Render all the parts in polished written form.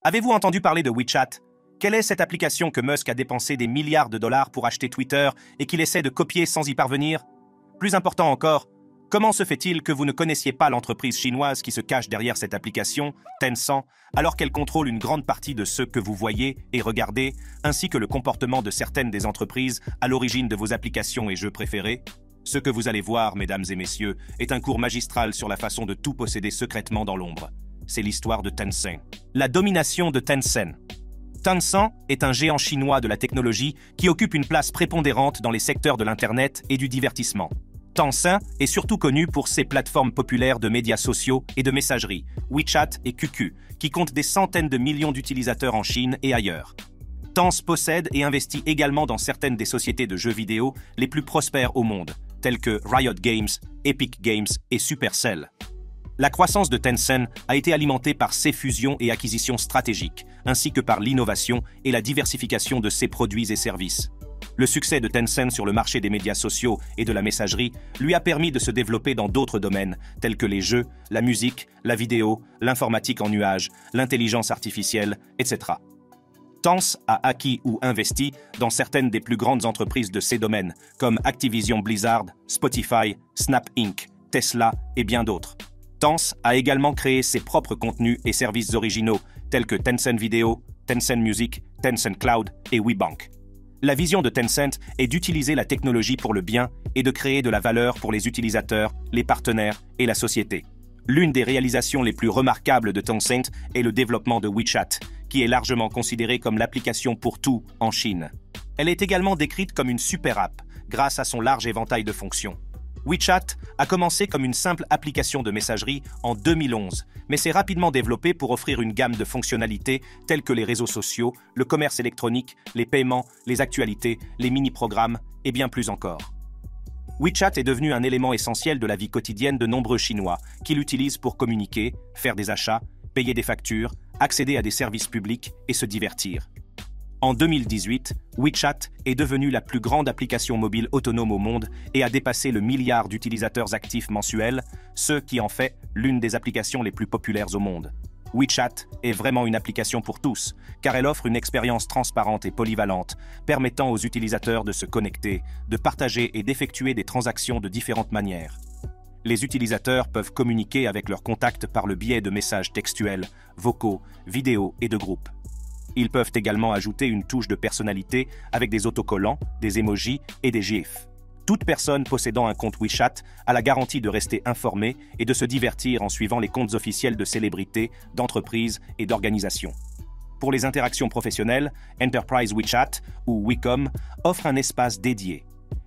Avez-vous entendu parler de WeChat? Quelle est cette application que Musk a dépensé des milliards de dollars pour acheter Twitter et qu'il essaie de copier sans y parvenir? Plus important encore, comment se fait-il que vous ne connaissiez pas l'entreprise chinoise qui se cache derrière cette application, Tencent, alors qu'elle contrôle une grande partie de ce que vous voyez et regardez, ainsi que le comportement de certaines des entreprises à l'origine de vos applications et jeux préférés? Ce que vous allez voir, mesdames et messieurs, est un cours magistral sur la façon de tout posséder secrètement dans l'ombre. C'est l'histoire de Tencent. La domination de Tencent. Tencent est un géant chinois de la technologie qui occupe une place prépondérante dans les secteurs de l'Internet et du divertissement. Tencent est surtout connu pour ses plateformes populaires de médias sociaux et de messagerie, WeChat et QQ, qui comptent des centaines de millions d'utilisateurs en Chine et ailleurs. Tencent possède et investit également dans certaines des sociétés de jeux vidéo les plus prospères au monde, telles que Riot Games, Epic Games et Supercell. La croissance de Tencent a été alimentée par ses fusions et acquisitions stratégiques, ainsi que par l'innovation et la diversification de ses produits et services. Le succès de Tencent sur le marché des médias sociaux et de la messagerie lui a permis de se développer dans d'autres domaines, tels que les jeux, la musique, la vidéo, l'informatique en nuage, l'intelligence artificielle, etc. Tencent a acquis ou investi dans certaines des plus grandes entreprises de ces domaines, comme Activision Blizzard, Spotify, Snap Inc., Tesla et bien d'autres. Tencent a également créé ses propres contenus et services originaux, tels que Tencent Video, Tencent Music, Tencent Cloud et WeBank. La vision de Tencent est d'utiliser la technologie pour le bien et de créer de la valeur pour les utilisateurs, les partenaires et la société. L'une des réalisations les plus remarquables de Tencent est le développement de WeChat, qui est largement considérée comme l'application pour tout en Chine. Elle est également décrite comme une super app, grâce à son large éventail de fonctions. WeChat a commencé comme une simple application de messagerie en 2011, mais s'est rapidement développé pour offrir une gamme de fonctionnalités telles que les réseaux sociaux, le commerce électronique, les paiements, les actualités, les mini-programmes et bien plus encore. WeChat est devenu un élément essentiel de la vie quotidienne de nombreux Chinois qui l'utilisent pour communiquer, faire des achats, payer des factures, accéder à des services publics et se divertir. En 2018, WeChat est devenue la plus grande application mobile autonome au monde et a dépassé le milliard d'utilisateurs actifs mensuels, ce qui en fait l'une des applications les plus populaires au monde. WeChat est vraiment une application pour tous, car elle offre une expérience transparente et polyvalente, permettant aux utilisateurs de se connecter, de partager et d'effectuer des transactions de différentes manières. Les utilisateurs peuvent communiquer avec leurs contacts par le biais de messages textuels, vocaux, vidéos et de groupes. Ils peuvent également ajouter une touche de personnalité avec des autocollants, des emojis et des gifs. Toute personne possédant un compte WeChat a la garantie de rester informée et de se divertir en suivant les comptes officiels de célébrités, d'entreprises et d'organisations. Pour les interactions professionnelles, Enterprise WeChat ou WeCom offre un espace dédié.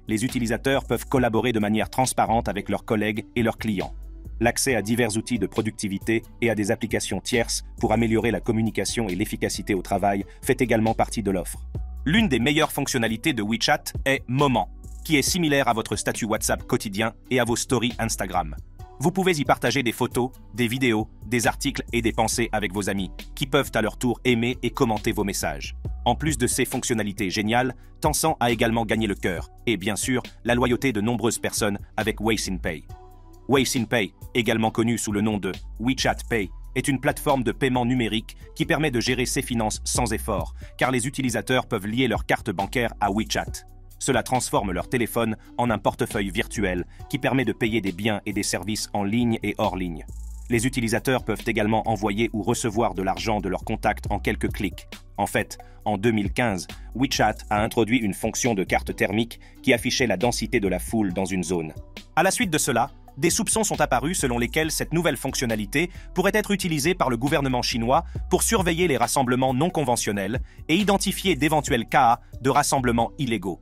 Les utilisateurs peuvent collaborer de manière transparente avec leurs collègues et leurs clients. L'accès à divers outils de productivité et à des applications tierces pour améliorer la communication et l'efficacité au travail fait également partie de l'offre. L'une des meilleures fonctionnalités de WeChat est Moments, qui est similaire à votre statut WhatsApp quotidien et à vos stories Instagram. Vous pouvez y partager des photos, des vidéos, des articles et des pensées avec vos amis, qui peuvent à leur tour aimer et commenter vos messages. En plus de ces fonctionnalités géniales, Tencent a également gagné le cœur et bien sûr la loyauté de nombreuses personnes avec Weixin Pay. Weixin Pay, également connu sous le nom de WeChat Pay, est une plateforme de paiement numérique qui permet de gérer ses finances sans effort, car les utilisateurs peuvent lier leur carte bancaire à WeChat. Cela transforme leur téléphone en un portefeuille virtuel qui permet de payer des biens et des services en ligne et hors ligne. Les utilisateurs peuvent également envoyer ou recevoir de l'argent de leurs contacts en quelques clics. En fait, en 2015, WeChat a introduit une fonction de carte thermique qui affichait la densité de la foule dans une zone. À la suite de cela, des soupçons sont apparus selon lesquels cette nouvelle fonctionnalité pourrait être utilisée par le gouvernement chinois pour surveiller les rassemblements non conventionnels et identifier d'éventuels cas de rassemblements illégaux.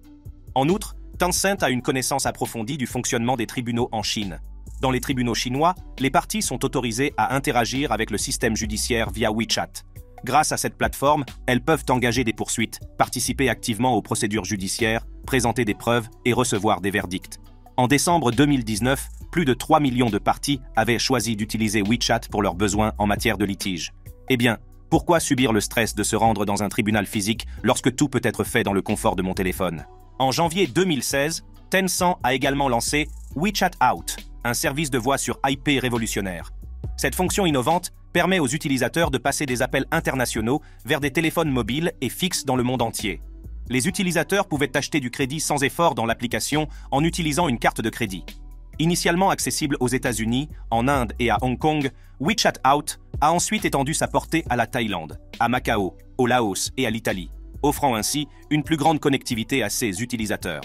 En outre, Tencent a une connaissance approfondie du fonctionnement des tribunaux en Chine. Dans les tribunaux chinois, les parties sont autorisées à interagir avec le système judiciaire via WeChat. Grâce à cette plateforme, elles peuvent engager des poursuites, participer activement aux procédures judiciaires, présenter des preuves et recevoir des verdicts. En décembre 2019, plus de 3 millions de parties avaient choisi d'utiliser WeChat pour leurs besoins en matière de litige. Eh bien, pourquoi subir le stress de se rendre dans un tribunal physique lorsque tout peut être fait dans le confort de mon téléphone? En janvier 2016, Tencent a également lancé WeChat Out, un service de voix sur IP révolutionnaire. Cette fonction innovante permet aux utilisateurs de passer des appels internationaux vers des téléphones mobiles et fixes dans le monde entier. Les utilisateurs pouvaient acheter du crédit sans effort dans l'application en utilisant une carte de crédit. Initialement accessible aux États-Unis, en Inde et à Hong Kong, WeChat Out a ensuite étendu sa portée à la Thaïlande, à Macao, au Laos et à l'Italie, offrant ainsi une plus grande connectivité à ses utilisateurs.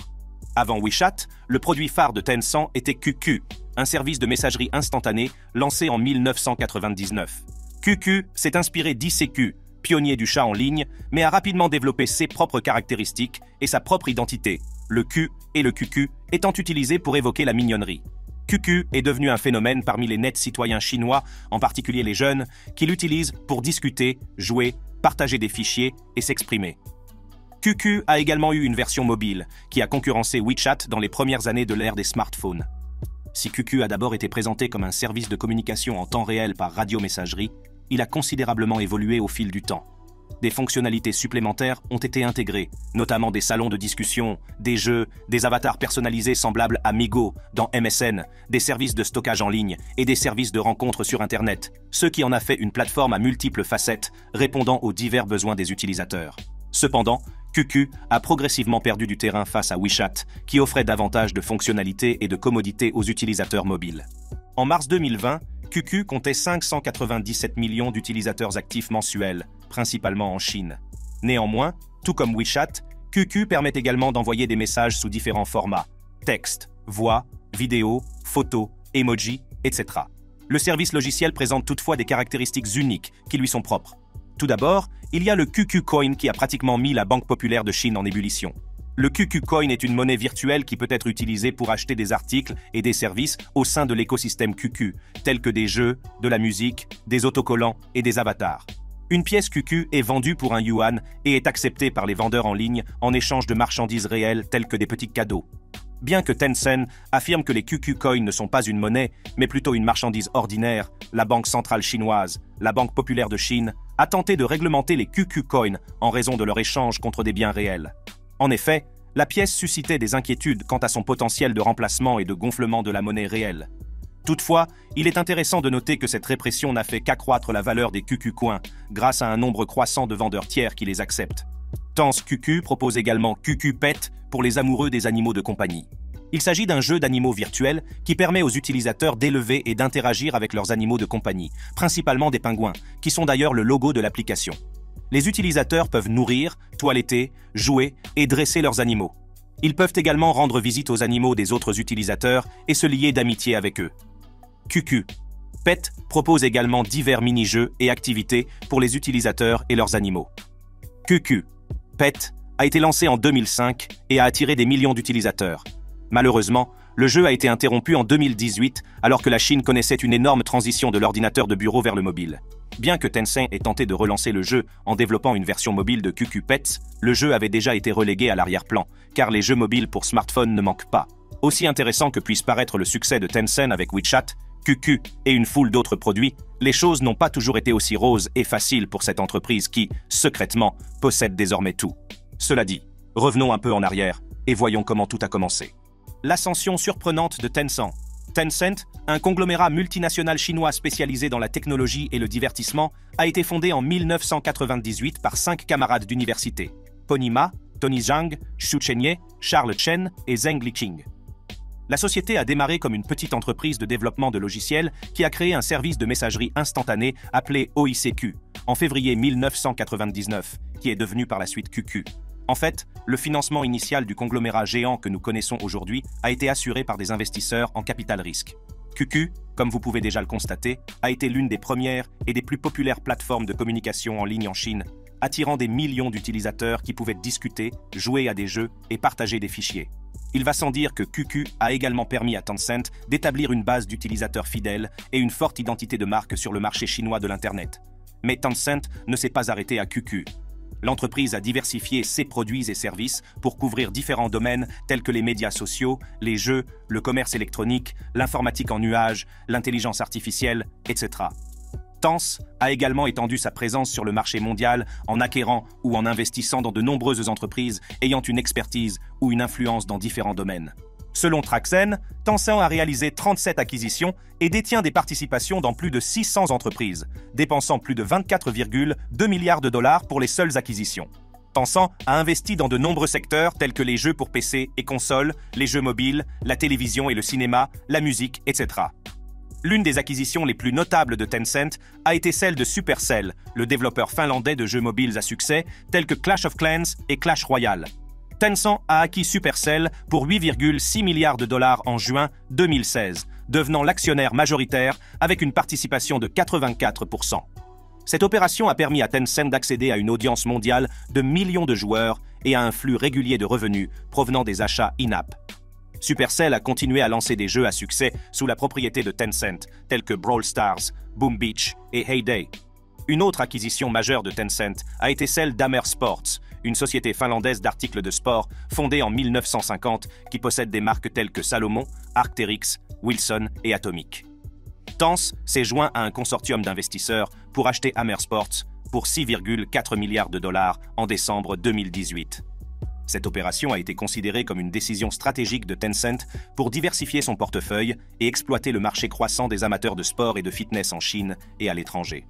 Avant WeChat, le produit phare de Tencent était QQ, un service de messagerie instantanée lancé en 1999. QQ s'est inspiré d'ICQ, pionnier du chat en ligne, mais a rapidement développé ses propres caractéristiques et sa propre identité, le Q et le QQ étant utilisés pour évoquer la mignonnerie. QQ est devenu un phénomène parmi les nets citoyens chinois, en particulier les jeunes, qui l'utilisent pour discuter, jouer, partager des fichiers et s'exprimer. QQ a également eu une version mobile, qui a concurrencé WeChat dans les premières années de l'ère des smartphones. Si QQ a d'abord été présenté comme un service de communication en temps réel par radiomessagerie, il a considérablement évolué au fil du temps. Des fonctionnalités supplémentaires ont été intégrées, notamment des salons de discussion, des jeux, des avatars personnalisés semblables à Migo dans MSN, des services de stockage en ligne et des services de rencontres sur Internet, ce qui en a fait une plateforme à multiples facettes, répondant aux divers besoins des utilisateurs. Cependant, QQ a progressivement perdu du terrain face à WeChat, qui offrait davantage de fonctionnalités et de commodités aux utilisateurs mobiles. En mars 2020, QQ comptait 597 millions d'utilisateurs actifs mensuels, principalement en Chine. Néanmoins, tout comme WeChat, QQ permet également d'envoyer des messages sous différents formats, texte, voix, vidéo, photos, emojis, etc. Le service logiciel présente toutefois des caractéristiques uniques qui lui sont propres. Tout d'abord, il y a le QQ Coin qui a pratiquement mis la Banque populaire de Chine en ébullition. Le QQ Coin est une monnaie virtuelle qui peut être utilisée pour acheter des articles et des services au sein de l'écosystème QQ, tels que des jeux, de la musique, des autocollants et des avatars. Une pièce QQ est vendue pour un yuan et est acceptée par les vendeurs en ligne en échange de marchandises réelles telles que des petits cadeaux. Bien que Tencent affirme que les QQ Coins ne sont pas une monnaie, mais plutôt une marchandise ordinaire, la Banque centrale chinoise, la Banque populaire de Chine, a tenté de réglementer les QQ Coins en raison de leur échange contre des biens réels. En effet, la pièce suscitait des inquiétudes quant à son potentiel de remplacement et de gonflement de la monnaie réelle. Toutefois, il est intéressant de noter que cette répression n'a fait qu'accroître la valeur des QQ Coins grâce à un nombre croissant de vendeurs tiers qui les acceptent. Tense QQ propose également QQ Pet pour les amoureux des animaux de compagnie. Il s'agit d'un jeu d'animaux virtuels qui permet aux utilisateurs d'élever et d'interagir avec leurs animaux de compagnie, principalement des pingouins, qui sont d'ailleurs le logo de l'application. Les utilisateurs peuvent nourrir, toiletter, jouer et dresser leurs animaux. Ils peuvent également rendre visite aux animaux des autres utilisateurs et se lier d'amitié avec eux. QQ Pet propose également divers mini-jeux et activités pour les utilisateurs et leurs animaux. QQ Pet a été lancé en 2005 et a attiré des millions d'utilisateurs. Malheureusement, le jeu a été interrompu en 2018 alors que la Chine connaissait une énorme transition de l'ordinateur de bureau vers le mobile. Bien que Tencent ait tenté de relancer le jeu en développant une version mobile de QQ Pets, le jeu avait déjà été relégué à l'arrière-plan, car les jeux mobiles pour smartphone ne manquent pas. Aussi intéressant que puisse paraître le succès de Tencent avec WeChat, QQ et une foule d'autres produits, les choses n'ont pas toujours été aussi roses et faciles pour cette entreprise qui, secrètement, possède désormais tout. Cela dit, revenons un peu en arrière et voyons comment tout a commencé. L'ascension surprenante de Tencent. Tencent, un conglomérat multinational chinois spécialisé dans la technologie et le divertissement, a été fondé en 1998 par 5 camarades d'université. Pony Ma, Tony Zhang, Xu Chenye, Charles Chen et Zheng Liqing. La société a démarré comme une petite entreprise de développement de logiciels qui a créé un service de messagerie instantanée appelé OICQ en février 1999, qui est devenu par la suite QQ. En fait, le financement initial du conglomérat géant que nous connaissons aujourd'hui a été assuré par des investisseurs en capital risque. QQ, comme vous pouvez déjà le constater, a été l'une des premières et des plus populaires plateformes de communication en ligne en Chine, attirant des millions d'utilisateurs qui pouvaient discuter, jouer à des jeux et partager des fichiers. Il va sans dire que QQ a également permis à Tencent d'établir une base d'utilisateurs fidèles et une forte identité de marque sur le marché chinois de l'Internet. Mais Tencent ne s'est pas arrêté à QQ. L'entreprise a diversifié ses produits et services pour couvrir différents domaines tels que les médias sociaux, les jeux, le commerce électronique, l'informatique en nuage, l'intelligence artificielle, etc. Tencent a également étendu sa présence sur le marché mondial en acquérant ou en investissant dans de nombreuses entreprises ayant une expertise ou une influence dans différents domaines. Selon Traxen, Tencent a réalisé 37 acquisitions et détient des participations dans plus de 600 entreprises, dépensant plus de 24,2 milliards de dollars pour les seules acquisitions. Tencent a investi dans de nombreux secteurs tels que les jeux pour PC et consoles, les jeux mobiles, la télévision et le cinéma, la musique, etc. L'une des acquisitions les plus notables de Tencent a été celle de Supercell, le développeur finlandais de jeux mobiles à succès tels que Clash of Clans et Clash Royale. Tencent a acquis Supercell pour 8,6 milliards de dollars en juin 2016, devenant l'actionnaire majoritaire avec une participation de 84%. Cette opération a permis à Tencent d'accéder à une audience mondiale de millions de joueurs et à un flux régulier de revenus provenant des achats in-app. Supercell a continué à lancer des jeux à succès sous la propriété de Tencent, tels que Brawl Stars, Boom Beach et Heyday. Une autre acquisition majeure de Tencent a été celle d'Amer Sports, une société finlandaise d'articles de sport fondée en 1950 qui possède des marques telles que Salomon, Arc'teryx, Wilson et Atomic. Tencent s'est joint à un consortium d'investisseurs pour acheter Amer Sports pour 6,4 milliards de dollars en décembre 2018. Cette opération a été considérée comme une décision stratégique de Tencent pour diversifier son portefeuille et exploiter le marché croissant des amateurs de sport et de fitness en Chine et à l'étranger.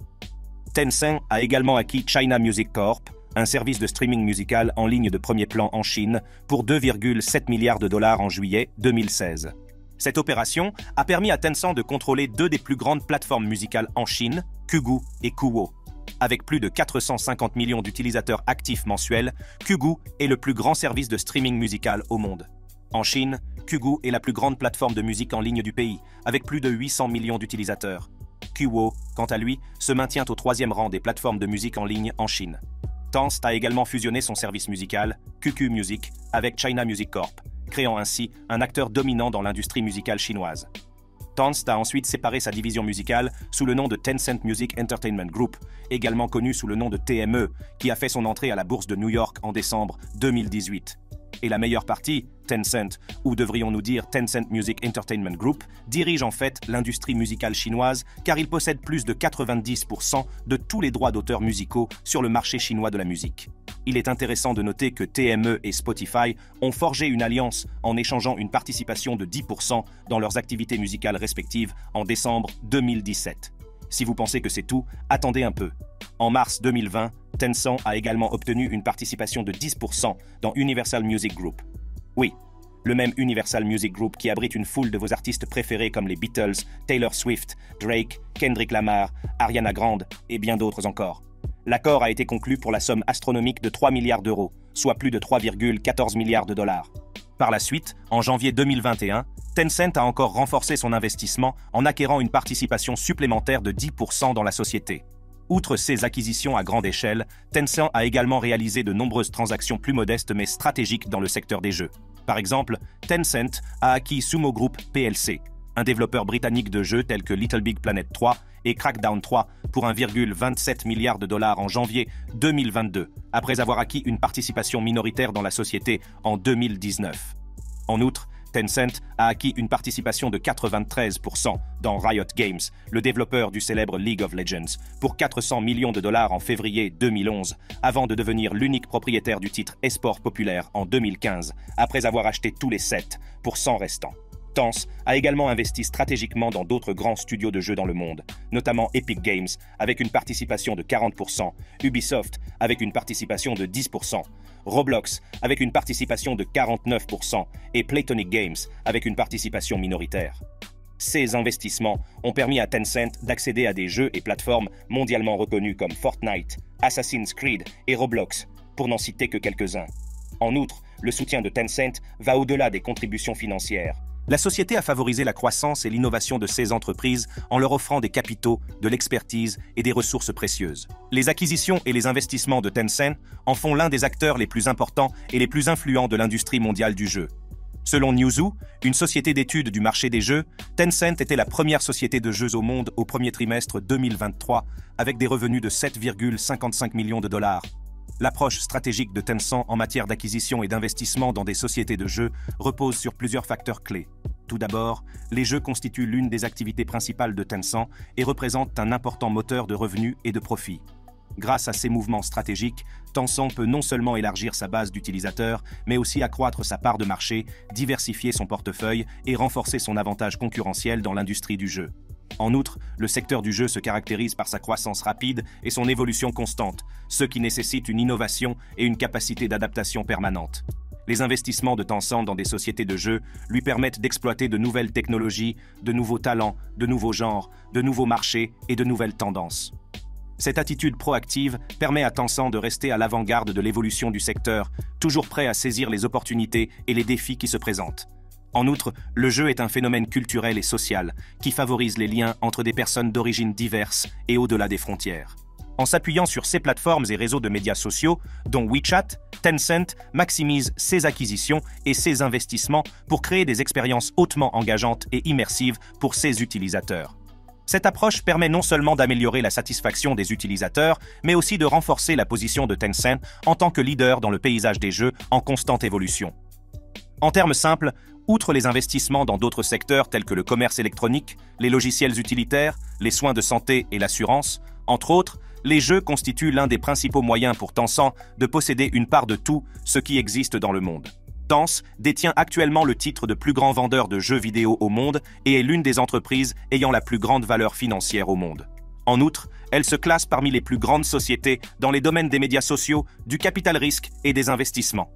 Tencent a également acquis China Music Corp, un service de streaming musical en ligne de premier plan en Chine, pour 2,7 milliards de dollars en juillet 2016. Cette opération a permis à Tencent de contrôler deux des plus grandes plateformes musicales en Chine, Kugu et Kuwo. Avec plus de 450 millions d'utilisateurs actifs mensuels, Kugu est le plus grand service de streaming musical au monde. En Chine, Kugu est la plus grande plateforme de musique en ligne du pays, avec plus de 800 millions d'utilisateurs. Kuwo, quant à lui, se maintient au troisième rang des plateformes de musique en ligne en Chine. Tencent a également fusionné son service musical, QQ Music, avec China Music Corp, créant ainsi un acteur dominant dans l'industrie musicale chinoise. Tencent a ensuite séparé sa division musicale sous le nom de Tencent Music Entertainment Group, également connu sous le nom de TME, qui a fait son entrée à la bourse de New York en décembre 2018. Et la meilleure partie, Tencent, ou devrions-nous dire Tencent Music Entertainment Group, dirige en fait l'industrie musicale chinoise car il possède plus de 90% de tous les droits d'auteur musicaux sur le marché chinois de la musique. Il est intéressant de noter que TME et Spotify ont forgé une alliance en échangeant une participation de 10% dans leurs activités musicales respectives en décembre 2017. Si vous pensez que c'est tout, attendez un peu. En mars 2020, Tencent a également obtenu une participation de 10% dans Universal Music Group. Oui, le même Universal Music Group qui abrite une foule de vos artistes préférés comme les Beatles, Taylor Swift, Drake, Kendrick Lamar, Ariana Grande et bien d'autres encore. L'accord a été conclu pour la somme astronomique de 3 milliards d'euros, soit plus de 3,14 milliards de dollars. Par la suite, en janvier 2021, Tencent a encore renforcé son investissement en acquérant une participation supplémentaire de 10% dans la société. Outre ces acquisitions à grande échelle, Tencent a également réalisé de nombreuses transactions plus modestes mais stratégiques dans le secteur des jeux. Par exemple, Tencent a acquis Sumo Group plc, un développeur britannique de jeux tels que Little Big Planet 3 et Crackdown 3 pour 1,27 milliard de dollars en janvier 2022, après avoir acquis une participation minoritaire dans la société en 2019. En outre, Tencent a acquis une participation de 93% dans Riot Games, le développeur du célèbre League of Legends, pour 400 millions de dollars en février 2011, avant de devenir l'unique propriétaire du titre e-sport populaire en 2015, après avoir acheté tous les 7% restants. Tencent a également investi stratégiquement dans d'autres grands studios de jeux dans le monde, notamment Epic Games avec une participation de 40%, Ubisoft avec une participation de 10%, Roblox avec une participation de 49% et Playtonic Games avec une participation minoritaire. Ces investissements ont permis à Tencent d'accéder à des jeux et plateformes mondialement reconnus comme Fortnite, Assassin's Creed et Roblox, pour n'en citer que quelques-uns. En outre, le soutien de Tencent va au-delà des contributions financières. La société a favorisé la croissance et l'innovation de ces entreprises en leur offrant des capitaux, de l'expertise et des ressources précieuses. Les acquisitions et les investissements de Tencent en font l'un des acteurs les plus importants et les plus influents de l'industrie mondiale du jeu. Selon Newzoo, une société d'études du marché des jeux, Tencent était la première société de jeux au monde au premier trimestre 2023, avec des revenus de 7,55 millions de dollars. L'approche stratégique de Tencent en matière d'acquisition et d'investissement dans des sociétés de jeux repose sur plusieurs facteurs clés. Tout d'abord, les jeux constituent l'une des activités principales de Tencent et représentent un important moteur de revenus et de profits. Grâce à ces mouvements stratégiques, Tencent peut non seulement élargir sa base d'utilisateurs, mais aussi accroître sa part de marché, diversifier son portefeuille et renforcer son avantage concurrentiel dans l'industrie du jeu. En outre, le secteur du jeu se caractérise par sa croissance rapide et son évolution constante, ce qui nécessite une innovation et une capacité d'adaptation permanente. Les investissements de Tencent dans des sociétés de jeux lui permettent d'exploiter de nouvelles technologies, de nouveaux talents, de nouveaux genres, de nouveaux marchés et de nouvelles tendances. Cette attitude proactive permet à Tencent de rester à l'avant-garde de l'évolution du secteur, toujours prêt à saisir les opportunités et les défis qui se présentent. En outre, le jeu est un phénomène culturel et social qui favorise les liens entre des personnes d'origines diverses et au-delà des frontières. En s'appuyant sur ces plateformes et réseaux de médias sociaux, dont WeChat, Tencent maximise ses acquisitions et ses investissements pour créer des expériences hautement engageantes et immersives pour ses utilisateurs. Cette approche permet non seulement d'améliorer la satisfaction des utilisateurs, mais aussi de renforcer la position de Tencent en tant que leader dans le paysage des jeux en constante évolution. En termes simples, outre les investissements dans d'autres secteurs tels que le commerce électronique, les logiciels utilitaires, les soins de santé et l'assurance, entre autres, les jeux constituent l'un des principaux moyens pour Tencent de posséder une part de tout ce qui existe dans le monde. Tencent détient actuellement le titre de plus grand vendeur de jeux vidéo au monde et est l'une des entreprises ayant la plus grande valeur financière au monde. En outre, elle se classe parmi les plus grandes sociétés dans les domaines des médias sociaux, du capital risque et des investissements.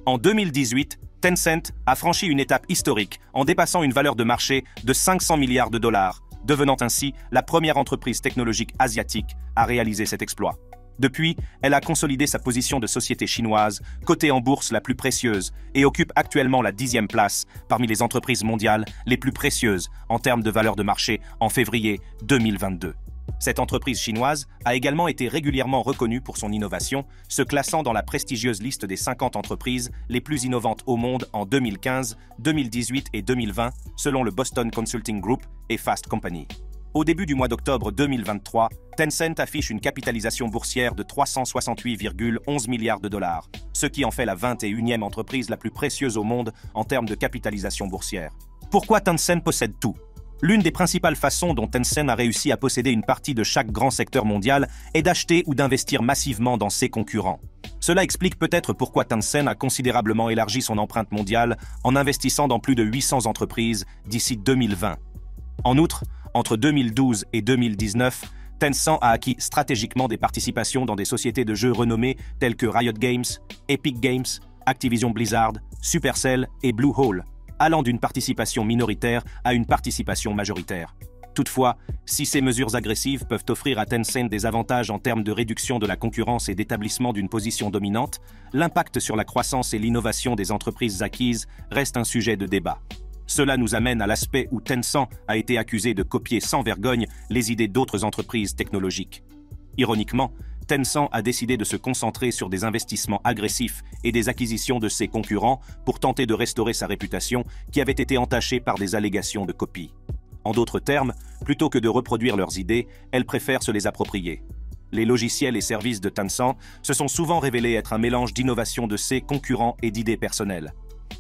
En 2018, Tencent a franchi une étape historique en dépassant une valeur de marché de 500 milliards de dollars, devenant ainsi la première entreprise technologique asiatique à réaliser cet exploit. Depuis, elle a consolidé sa position de société chinoise, cotée en bourse la plus précieuse, et occupe actuellement la 10e place parmi les entreprises mondiales les plus précieuses en termes de valeur de marché en février 2022. Cette entreprise chinoise a également été régulièrement reconnue pour son innovation, se classant dans la prestigieuse liste des 50 entreprises les plus innovantes au monde en 2015, 2018 et 2020, selon le Boston Consulting Group et Fast Company. Au début du mois d'octobre 2023, Tencent affiche une capitalisation boursière de 368,11 milliards de dollars, ce qui en fait la 21e entreprise la plus précieuse au monde en termes de capitalisation boursière. Pourquoi Tencent possède tout ? L'une des principales façons dont Tencent a réussi à posséder une partie de chaque grand secteur mondial est d'acheter ou d'investir massivement dans ses concurrents. Cela explique peut-être pourquoi Tencent a considérablement élargi son empreinte mondiale en investissant dans plus de 800 entreprises d'ici 2020. En outre, entre 2012 et 2019, Tencent a acquis stratégiquement des participations dans des sociétés de jeux renommées telles que Riot Games, Epic Games, Activision Blizzard, Supercell et Bluehole, allant d'une participation minoritaire à une participation majoritaire. Toutefois, si ces mesures agressives peuvent offrir à Tencent des avantages en termes de réduction de la concurrence et d'établissement d'une position dominante, l'impact sur la croissance et l'innovation des entreprises acquises reste un sujet de débat. Cela nous amène à l'aspect où Tencent a été accusé de copier sans vergogne les idées d'autres entreprises technologiques. Ironiquement, Tencent a décidé de se concentrer sur des investissements agressifs et des acquisitions de ses concurrents pour tenter de restaurer sa réputation qui avait été entachée par des allégations de copie. En d'autres termes, plutôt que de reproduire leurs idées, elle préfère se les approprier. Les logiciels et services de Tencent se sont souvent révélés être un mélange d'innovation de ses concurrents et d'idées personnelles.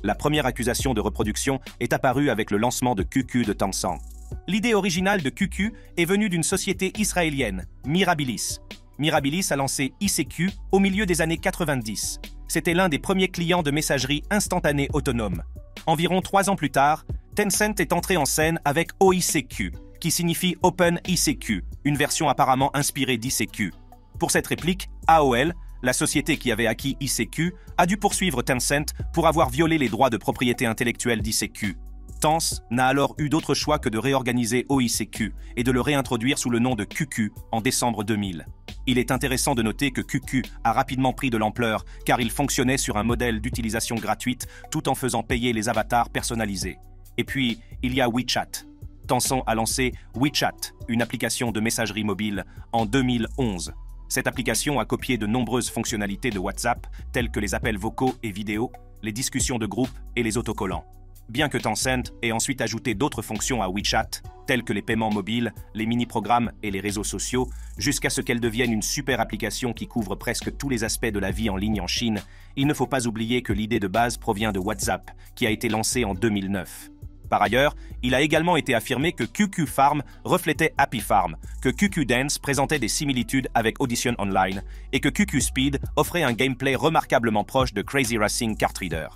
La première accusation de reproduction est apparue avec le lancement de QQ de Tencent. L'idée originale de QQ est venue d'une société israélienne, Mirabilis. Mirabilis a lancé ICQ au milieu des années 90. C'était l'un des premiers clients de messagerie instantanée autonome. Environ 3 ans plus tard, Tencent est entré en scène avec OICQ, qui signifie Open ICQ, une version apparemment inspirée d'ICQ. Pour cette réplique, AOL, la société qui avait acquis ICQ, a dû poursuivre Tencent pour avoir violé les droits de propriété intellectuelle d'ICQ. Tencent n'a alors eu d'autre choix que de réorganiser OICQ et de le réintroduire sous le nom de QQ en décembre 2000. Il est intéressant de noter que QQ a rapidement pris de l'ampleur car il fonctionnait sur un modèle d'utilisation gratuite tout en faisant payer les avatars personnalisés. Et puis, il y a WeChat. Tencent a lancé WeChat, une application de messagerie mobile, en 2011. Cette application a copié de nombreuses fonctionnalités de WhatsApp, telles que les appels vocaux et vidéos, les discussions de groupe et les autocollants. Bien que Tencent ait ensuite ajouté d'autres fonctions à WeChat, telles que les paiements mobiles, les mini-programmes et les réseaux sociaux, jusqu'à ce qu'elle devienne une super application qui couvre presque tous les aspects de la vie en ligne en Chine, il ne faut pas oublier que l'idée de base provient de WhatsApp, qui a été lancé en 2009. Par ailleurs, il a également été affirmé que QQ Farm reflétait Happy Farm, que QQ Dance présentait des similitudes avec Audition Online et que QQ Speed offrait un gameplay remarquablement proche de Crazy Racing Kart Reader.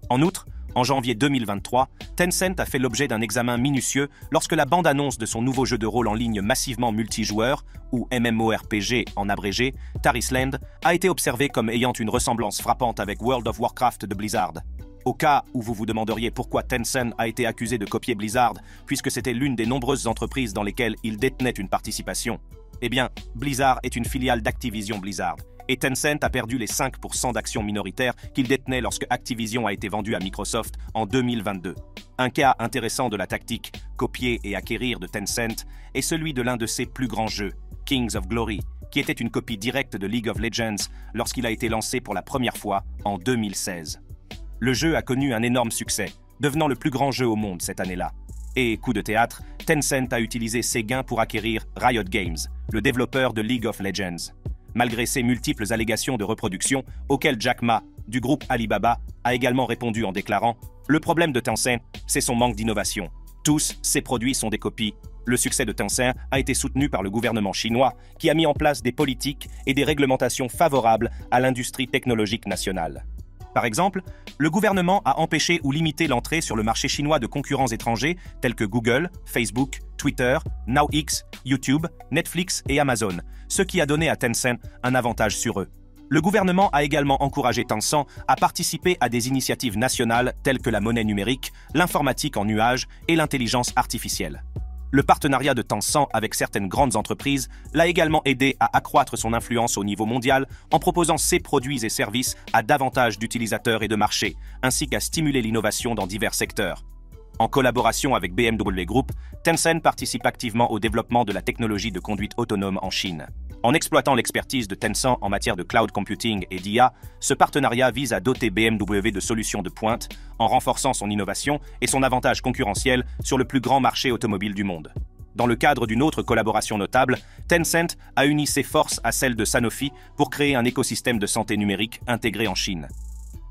En outre, en janvier 2023, Tencent a fait l'objet d'un examen minutieux lorsque la bande-annonce de son nouveau jeu de rôle en ligne massivement multijoueur, ou MMORPG en abrégé, Taris Land, a été observée comme ayant une ressemblance frappante avec World of Warcraft de Blizzard. Au cas où vous vous demanderiez pourquoi Tencent a été accusé de copier Blizzard, puisque c'était l'une des nombreuses entreprises dans lesquelles il détenait une participation, eh bien, Blizzard est une filiale d'Activision Blizzard, et Tencent a perdu les 5% d'actions minoritaires qu'il détenait lorsque Activision a été vendu à Microsoft en 2022. Un cas intéressant de la tactique « copier et acquérir » de Tencent est celui de l'un de ses plus grands jeux, Kings of Glory, qui était une copie directe de League of Legends lorsqu'il a été lancé pour la première fois en 2016. Le jeu a connu un énorme succès, devenant le plus grand jeu au monde cette année-là. Et, coup de théâtre, Tencent a utilisé ses gains pour acquérir Riot Games, le développeur de League of Legends. Malgré ces multiples allégations de reproduction, auxquelles Jack Ma, du groupe Alibaba, a également répondu en déclarant « Le problème de Tencent, c'est son manque d'innovation. Tous ses produits sont des copies. » Le succès de Tencent a été soutenu par le gouvernement chinois, qui a mis en place des politiques et des réglementations favorables à l'industrie technologique nationale. Par exemple, le gouvernement a empêché ou limité l'entrée sur le marché chinois de concurrents étrangers tels que Google, Facebook, Twitter, NowX, YouTube, Netflix et Amazon, ce qui a donné à Tencent un avantage sur eux. Le gouvernement a également encouragé Tencent à participer à des initiatives nationales telles que la monnaie numérique, l'informatique en nuage et l'intelligence artificielle. Le partenariat de Tencent avec certaines grandes entreprises l'a également aidé à accroître son influence au niveau mondial en proposant ses produits et services à davantage d'utilisateurs et de marchés, ainsi qu'à stimuler l'innovation dans divers secteurs. En collaboration avec BMW Group, Tencent participe activement au développement de la technologie de conduite autonome en Chine. En exploitant l'expertise de Tencent en matière de cloud computing et d'IA, ce partenariat vise à doter BMW de solutions de pointe en renforçant son innovation et son avantage concurrentiel sur le plus grand marché automobile du monde. Dans le cadre d'une autre collaboration notable, Tencent a uni ses forces à celles de Sanofi pour créer un écosystème de santé numérique intégré en Chine.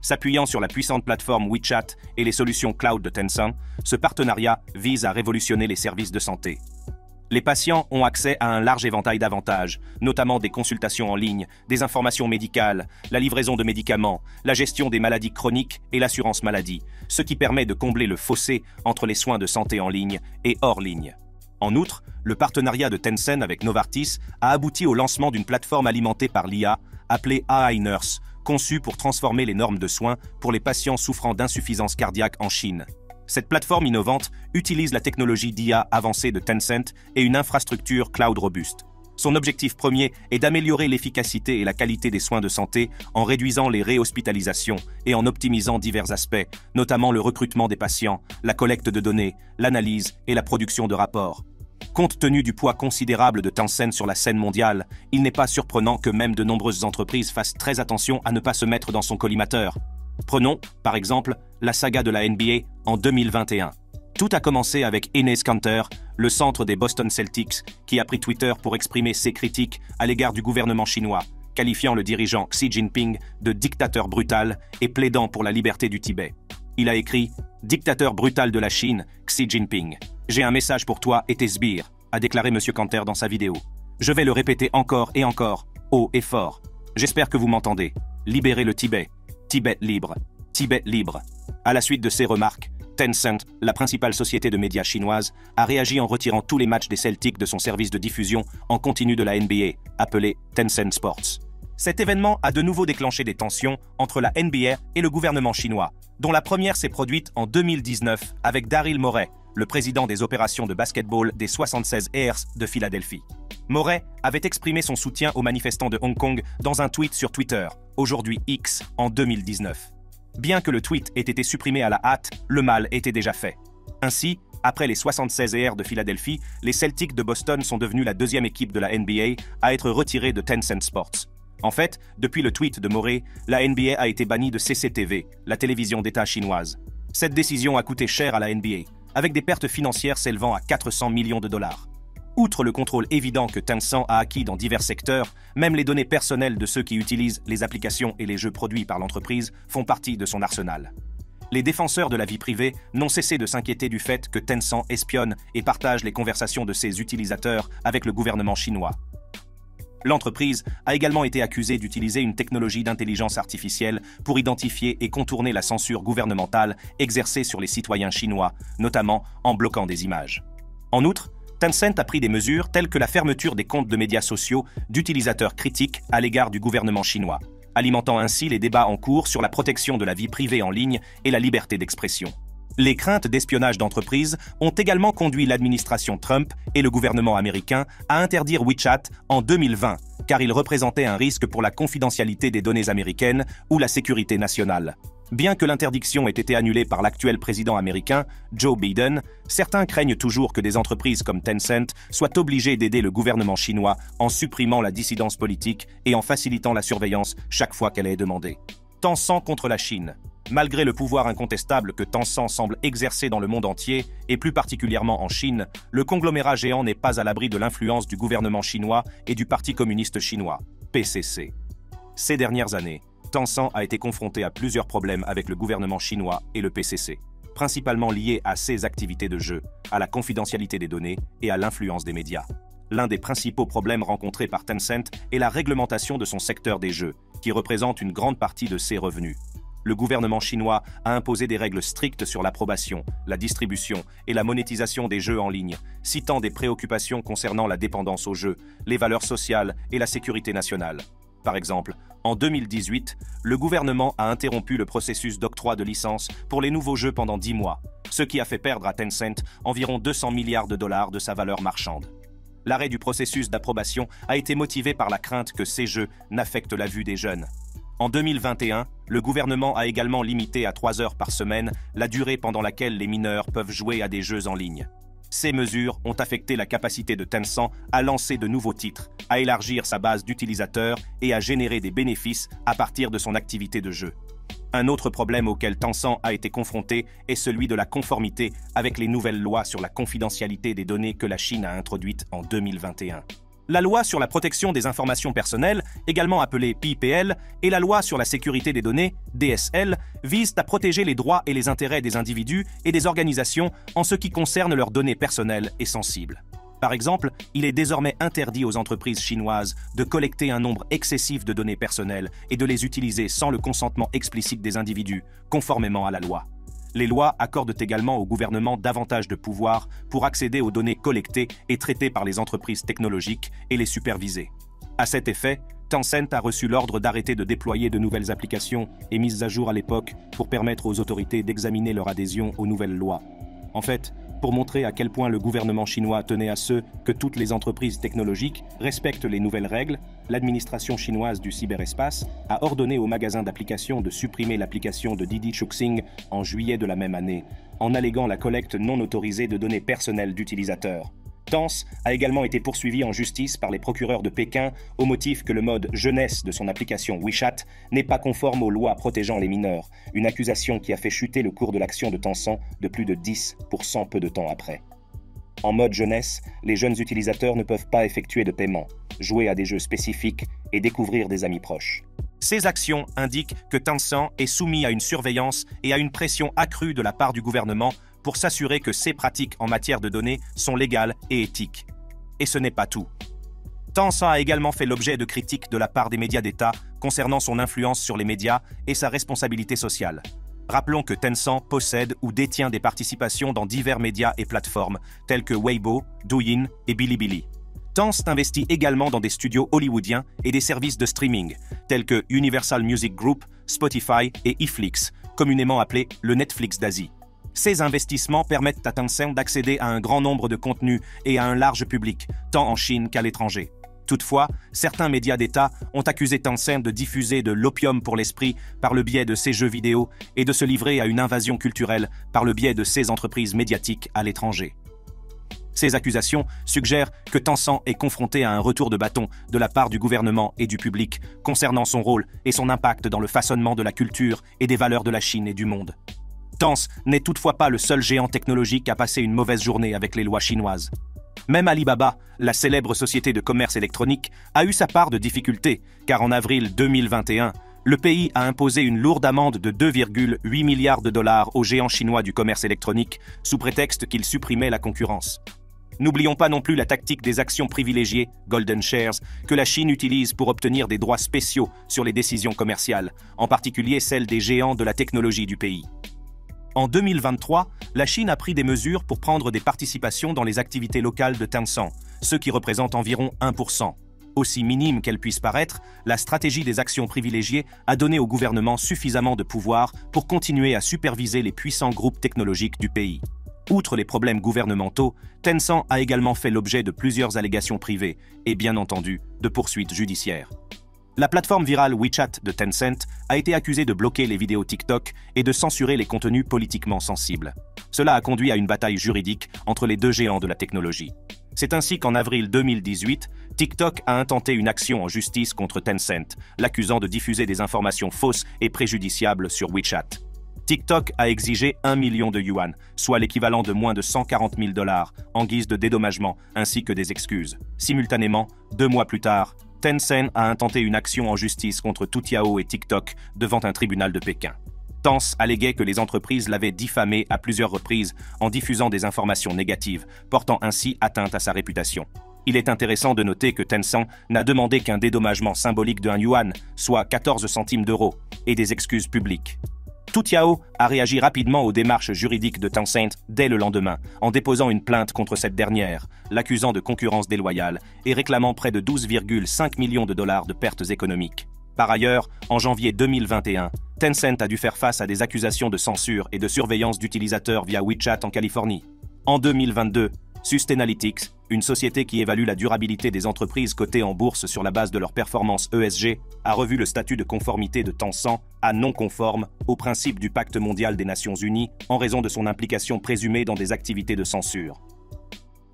S'appuyant sur la puissante plateforme WeChat et les solutions cloud de Tencent, ce partenariat vise à révolutionner les services de santé. Les patients ont accès à un large éventail d'avantages, notamment des consultations en ligne, des informations médicales, la livraison de médicaments, la gestion des maladies chroniques et l'assurance maladie, ce qui permet de combler le fossé entre les soins de santé en ligne et hors ligne. En outre, le partenariat de Tencent avec Novartis a abouti au lancement d'une plateforme alimentée par l'IA appelée AI Nurse, conçue pour transformer les normes de soins pour les patients souffrant d'insuffisance cardiaque en Chine. Cette plateforme innovante utilise la technologie d'IA avancée de Tencent et une infrastructure cloud robuste. Son objectif premier est d'améliorer l'efficacité et la qualité des soins de santé en réduisant les réhospitalisations et en optimisant divers aspects, notamment le recrutement des patients, la collecte de données, l'analyse et la production de rapports. Compte tenu du poids considérable de Tencent sur la scène mondiale, il n'est pas surprenant que même de nombreuses entreprises fassent très attention à ne pas se mettre dans son collimateur. Prenons, par exemple, la saga de la NBA en 2021. Tout a commencé avec Enes Kanter, le centre des Boston Celtics, qui a pris Twitter pour exprimer ses critiques à l'égard du gouvernement chinois, qualifiant le dirigeant Xi Jinping de dictateur brutal et plaidant pour la liberté du Tibet. Il a écrit « Dictateur brutal de la Chine, Xi Jinping. J'ai un message pour toi et tes sbires », a déclaré M. Kanter dans sa vidéo. Je vais le répéter encore et encore, haut et fort. J'espère que vous m'entendez. Libérez le Tibet. Tibet libre. Tibet libre. À la suite de ces remarques, Tencent, la principale société de médias chinoise, a réagi en retirant tous les matchs des Celtics de son service de diffusion en continu de la NBA, appelé Tencent Sports. Cet événement a de nouveau déclenché des tensions entre la NBA et le gouvernement chinois, dont la première s'est produite en 2019 avec Daryl Morey, le président des opérations de basketball des 76 Ers de Philadelphie. Morey avait exprimé son soutien aux manifestants de Hong Kong dans un tweet sur Twitter, aujourd'hui X, en 2019. Bien que le tweet ait été supprimé à la hâte, le mal était déjà fait. Ainsi, après les 76 Ers de Philadelphie, les Celtics de Boston sont devenus la deuxième équipe de la NBA à être retirée de Tencent Sports. En fait, depuis le tweet de Morey, la NBA a été bannie de CCTV, la télévision d'État chinoise. Cette décision a coûté cher à la NBA, avec des pertes financières s'élevant à 400 millions de dollars. Outre le contrôle évident que Tencent a acquis dans divers secteurs, même les données personnelles de ceux qui utilisent les applications et les jeux produits par l'entreprise font partie de son arsenal. Les défenseurs de la vie privée n'ont cessé de s'inquiéter du fait que Tencent espionne et partage les conversations de ses utilisateurs avec le gouvernement chinois. L'entreprise a également été accusée d'utiliser une technologie d'intelligence artificielle pour identifier et contourner la censure gouvernementale exercée sur les citoyens chinois, notamment en bloquant des images. En outre, Tencent a pris des mesures telles que la fermeture des comptes de médias sociaux d'utilisateurs critiques à l'égard du gouvernement chinois, alimentant ainsi les débats en cours sur la protection de la vie privée en ligne et la liberté d'expression. Les craintes d'espionnage d'entreprises ont également conduit l'administration Trump et le gouvernement américain à interdire WeChat en 2020, car il représentait un risque pour la confidentialité des données américaines ou la sécurité nationale. Bien que l'interdiction ait été annulée par l'actuel président américain, Joe Biden, certains craignent toujours que des entreprises comme Tencent soient obligées d'aider le gouvernement chinois en supprimant la dissidence politique et en facilitant la surveillance chaque fois qu'elle est demandée. Tencent contre la Chine. Malgré le pouvoir incontestable que Tencent semble exercer dans le monde entier, et plus particulièrement en Chine, le conglomérat géant n'est pas à l'abri de l'influence du gouvernement chinois et du Parti communiste chinois, PCC. Ces dernières années, Tencent a été confronté à plusieurs problèmes avec le gouvernement chinois et le PCC, principalement liés à ses activités de jeu, à la confidentialité des données et à l'influence des médias. L'un des principaux problèmes rencontrés par Tencent est la réglementation de son secteur des jeux, qui représente une grande partie de ses revenus. Le gouvernement chinois a imposé des règles strictes sur l'approbation, la distribution et la monétisation des jeux en ligne, citant des préoccupations concernant la dépendance aux jeux, les valeurs sociales et la sécurité nationale. Par exemple, en 2018, le gouvernement a interrompu le processus d'octroi de licence pour les nouveaux jeux pendant 10 mois, ce qui a fait perdre à Tencent environ 200 milliards de dollars de sa valeur marchande. L'arrêt du processus d'approbation a été motivé par la crainte que ces jeux n'affectent la vue des jeunes. En 2021, le gouvernement a également limité à 3 heures par semaine la durée pendant laquelle les mineurs peuvent jouer à des jeux en ligne. Ces mesures ont affecté la capacité de Tencent à lancer de nouveaux titres, à élargir sa base d'utilisateurs et à générer des bénéfices à partir de son activité de jeu. Un autre problème auquel Tencent a été confronté est celui de la conformité avec les nouvelles lois sur la confidentialité des données que la Chine a introduites en 2021. La loi sur la protection des informations personnelles, également appelée PIPL, et la loi sur la sécurité des données, DSL, visent à protéger les droits et les intérêts des individus et des organisations en ce qui concerne leurs données personnelles et sensibles. Par exemple, il est désormais interdit aux entreprises chinoises de collecter un nombre excessif de données personnelles et de les utiliser sans le consentement explicite des individus, conformément à la loi. Les lois accordent également au gouvernement davantage de pouvoir pour accéder aux données collectées et traitées par les entreprises technologiques et les superviser. À cet effet, Tencent a reçu l'ordre d'arrêter de déployer de nouvelles applications et mises à jour à l'époque pour permettre aux autorités d'examiner leur adhésion aux nouvelles lois. En fait, pour montrer à quel point le gouvernement chinois tenait à ce que toutes les entreprises technologiques respectent les nouvelles règles, l'administration chinoise du cyberespace a ordonné aux magasins d'applications de supprimer l'application de Didi Chuxing en juillet de la même année, en alléguant la collecte non autorisée de données personnelles d'utilisateurs. Tencent a également été poursuivi en justice par les procureurs de Pékin au motif que le mode jeunesse de son application WeChat n'est pas conforme aux lois protégeant les mineurs, une accusation qui a fait chuter le cours de l'action de Tencent de plus de 10% peu de temps après. En mode jeunesse, les jeunes utilisateurs ne peuvent pas effectuer de paiement, jouer à des jeux spécifiques et découvrir des amis proches. Ces actions indiquent que Tencent est soumis à une surveillance et à une pression accrue de la part du gouvernement pour s'assurer que ses pratiques en matière de données sont légales et éthiques. Et ce n'est pas tout. Tencent a également fait l'objet de critiques de la part des médias d'État concernant son influence sur les médias et sa responsabilité sociale. Rappelons que Tencent possède ou détient des participations dans divers médias et plateformes tels que Weibo, Douyin et Bilibili. Tencent investit également dans des studios hollywoodiens et des services de streaming tels que Universal Music Group, Spotify et Iflix, communément appelé le Netflix d'Asie. Ces investissements permettent à Tencent d'accéder à un grand nombre de contenus et à un large public, tant en Chine qu'à l'étranger. Toutefois, certains médias d'État ont accusé Tencent de diffuser de l'opium pour l'esprit par le biais de ses jeux vidéo et de se livrer à une invasion culturelle par le biais de ses entreprises médiatiques à l'étranger. Ces accusations suggèrent que Tencent est confronté à un retour de bâton de la part du gouvernement et du public concernant son rôle et son impact dans le façonnement de la culture et des valeurs de la Chine et du monde. Tencent n'est toutefois pas le seul géant technologique à passer une mauvaise journée avec les lois chinoises. Même Alibaba, la célèbre société de commerce électronique, a eu sa part de difficultés, car en avril 2021, le pays a imposé une lourde amende de 2,8 milliards de dollars aux géants chinois du commerce électronique sous prétexte qu'ils supprimaient la concurrence. N'oublions pas non plus la tactique des actions privilégiées, Golden Shares, que la Chine utilise pour obtenir des droits spéciaux sur les décisions commerciales, en particulier celles des géants de la technologie du pays. En 2023, la Chine a pris des mesures pour prendre des participations dans les activités locales de Tencent, ce qui représente environ 1%. Aussi minime qu'elle puisse paraître, la stratégie des actions privilégiées a donné au gouvernement suffisamment de pouvoir pour continuer à superviser les puissants groupes technologiques du pays. Outre les problèmes gouvernementaux, Tencent a également fait l'objet de plusieurs allégations privées et, bien entendu, de poursuites judiciaires. La plateforme virale WeChat de Tencent a été accusée de bloquer les vidéos TikTok et de censurer les contenus politiquement sensibles. Cela a conduit à une bataille juridique entre les deux géants de la technologie. C'est ainsi qu'en avril 2018, TikTok a intenté une action en justice contre Tencent, l'accusant de diffuser des informations fausses et préjudiciables sur WeChat. TikTok a exigé 1 million de yuan, soit l'équivalent de moins de 140 000 dollars, en guise de dédommagement, ainsi que des excuses. Simultanément, 2 mois plus tard, Tencent a intenté une action en justice contre Toutiao et TikTok devant un tribunal de Pékin. Tencent alléguait que les entreprises l'avaient diffamé à plusieurs reprises en diffusant des informations négatives, portant ainsi atteinte à sa réputation. Il est intéressant de noter que Tencent n'a demandé qu'un dédommagement symbolique de 1 yuan, soit 14 centimes d'euros, et des excuses publiques. Toutiao a réagi rapidement aux démarches juridiques de Tencent dès le lendemain, en déposant une plainte contre cette dernière, l'accusant de concurrence déloyale et réclamant près de 12,5 millions de dollars de pertes économiques. Par ailleurs, en janvier 2021, Tencent a dû faire face à des accusations de censure et de surveillance d'utilisateurs via WeChat en Californie. En 2022, Sustainalytics, une société qui évalue la durabilité des entreprises cotées en bourse sur la base de leur performance ESG, a revu le statut de conformité de Tencent à non conforme au principe du Pacte mondial des Nations Unies en raison de son implication présumée dans des activités de censure.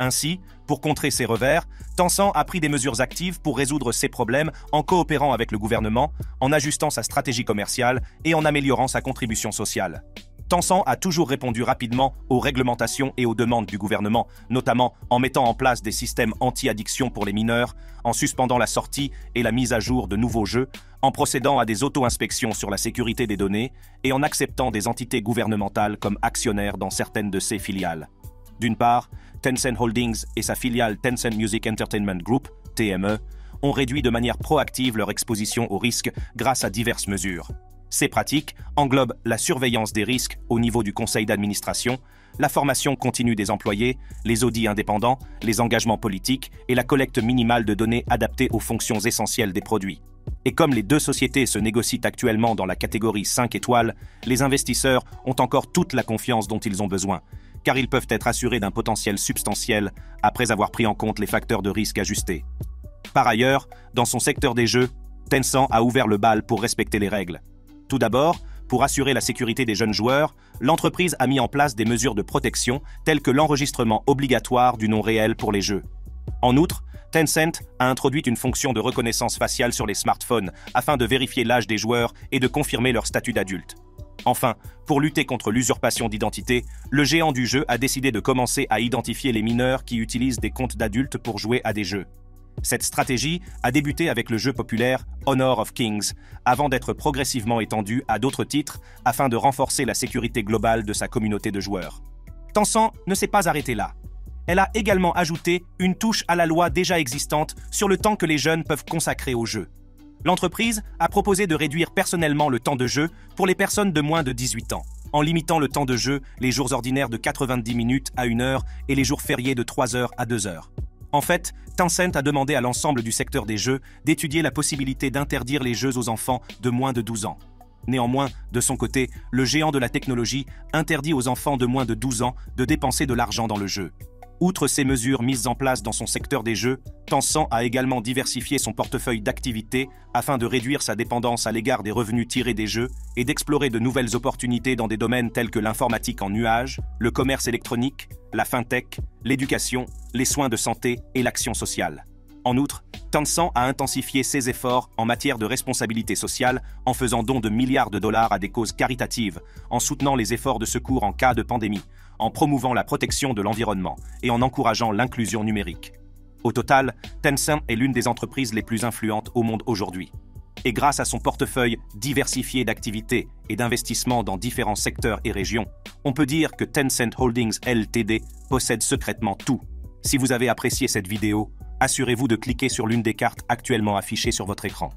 Ainsi, pour contrer ces revers, Tencent a pris des mesures actives pour résoudre ces problèmes en coopérant avec le gouvernement, en ajustant sa stratégie commerciale et en améliorant sa contribution sociale. Tencent a toujours répondu rapidement aux réglementations et aux demandes du gouvernement, notamment en mettant en place des systèmes anti-addiction pour les mineurs, en suspendant la sortie et la mise à jour de nouveaux jeux, en procédant à des auto-inspections sur la sécurité des données et en acceptant des entités gouvernementales comme actionnaires dans certaines de ses filiales. D'une part, Tencent Holdings et sa filiale Tencent Music Entertainment Group, TME, ont réduit de manière proactive leur exposition aux risques grâce à diverses mesures. Ces pratiques englobent la surveillance des risques au niveau du conseil d'administration, la formation continue des employés, les audits indépendants, les engagements politiques et la collecte minimale de données adaptées aux fonctions essentielles des produits. Et comme les deux sociétés se négocient actuellement dans la catégorie 5 étoiles, les investisseurs ont encore toute la confiance dont ils ont besoin, car ils peuvent être assurés d'un potentiel substantiel après avoir pris en compte les facteurs de risque ajustés. Par ailleurs, dans son secteur des jeux, Tencent a ouvert le bal pour respecter les règles. Tout d'abord, pour assurer la sécurité des jeunes joueurs, l'entreprise a mis en place des mesures de protection telles que l'enregistrement obligatoire du nom réel pour les jeux. En outre, Tencent a introduit une fonction de reconnaissance faciale sur les smartphones afin de vérifier l'âge des joueurs et de confirmer leur statut d'adulte. Enfin, pour lutter contre l'usurpation d'identité, le géant du jeu a décidé de commencer à identifier les mineurs qui utilisent des comptes d'adultes pour jouer à des jeux. Cette stratégie a débuté avec le jeu populaire Honor of Kings, avant d'être progressivement étendue à d'autres titres afin de renforcer la sécurité globale de sa communauté de joueurs. Tencent ne s'est pas arrêtée là. Elle a également ajouté une touche à la loi déjà existante sur le temps que les jeunes peuvent consacrer au jeu. L'entreprise a proposé de réduire personnellement le temps de jeu pour les personnes de moins de 18 ans, en limitant le temps de jeu les jours ordinaires de 90 minutes à 1 heure et les jours fériés de 3 heures à 2 heures. En fait, Tencent a demandé à l'ensemble du secteur des jeux d'étudier la possibilité d'interdire les jeux aux enfants de moins de 12 ans. Néanmoins, de son côté, le géant de la technologie interdit aux enfants de moins de 12 ans de dépenser de l'argent dans le jeu. Outre ces mesures mises en place dans son secteur des jeux, Tencent a également diversifié son portefeuille d'activités afin de réduire sa dépendance à l'égard des revenus tirés des jeux et d'explorer de nouvelles opportunités dans des domaines tels que l'informatique en nuage, le commerce électronique, la fintech, l'éducation, les soins de santé et l'action sociale. En outre, Tencent a intensifié ses efforts en matière de responsabilité sociale en faisant don de milliards de dollars à des causes caritatives, en soutenant les efforts de secours en cas de pandémie, en promouvant la protection de l'environnement et en encourageant l'inclusion numérique. Au total, Tencent est l'une des entreprises les plus influentes au monde aujourd'hui. Et grâce à son portefeuille diversifié d'activités et d'investissements dans différents secteurs et régions, on peut dire que Tencent Holdings Ltd possède secrètement tout. Si vous avez apprécié cette vidéo, assurez-vous de cliquer sur l'une des cartes actuellement affichées sur votre écran.